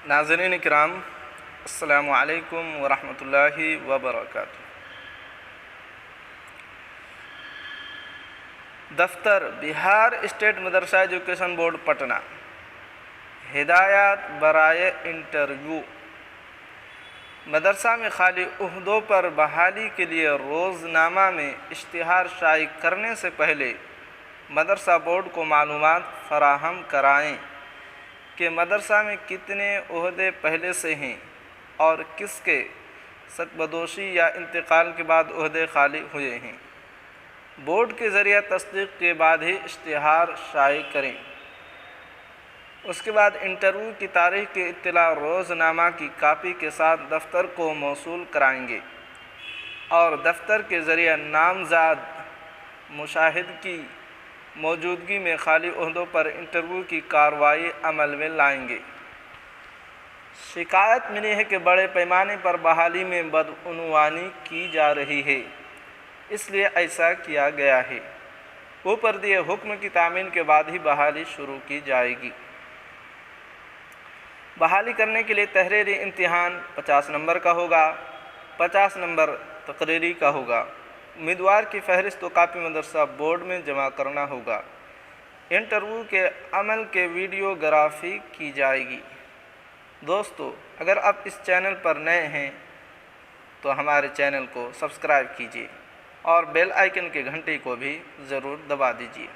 नाज़रीन इकराम, अस्सलामु अलैकुम वरहमतुल्लाहि वबरकातुहू। दफ्तर बिहार स्टेट मदरसा एजुकेशन बोर्ड पटना, हिदायत बराए इंटरव्यू। मदरसा में खाली उहदों पर बहाली के लिए रोज़नामा में इश्तिहार शाई करने से पहले मदरसा बोर्ड को मालूमात फराहम कराएँ कि मदरसा में कितने ओहदे पहले से हैं और किसके सतबदोशी या इंतकाल के बाद ओहदे खाली हुए हैं। बोर्ड के ज़रिए तस्दीक के बाद ही इश्तिहार शाई करें। उसके बाद इंटरव्यू की तारीख़ की इत्तला रोज़नामा की कापी के साथ दफ्तर को मौसूल कराएंगे और दफ्तर के ज़रिए नामज़द मुशाहिद की मौजूदगी में खाली ओहदों पर इंटरव्यू की कार्रवाई अमल में लाएंगे। शिकायत मिली है कि बड़े पैमाने पर बहाली में बदउनवानी की जा रही है, इसलिए ऐसा किया गया है। ऊपर दिए हुक्म की तामील के बाद ही बहाली शुरू की जाएगी। बहाली करने के लिए तहरीरी इम्तिहान 50 नंबर का होगा, 50 नंबर तकरीरी का होगा। उम्मीदवार की फहरिस्त व कापी मदरसा बोर्ड में जमा करना होगा। इंटरव्यू के अमल के वीडियोग्राफी की जाएगी। दोस्तों, अगर आप इस चैनल पर नए हैं तो हमारे चैनल को सब्सक्राइब कीजिए और बेल आइकन के घंटी को भी ज़रूर दबा दीजिए।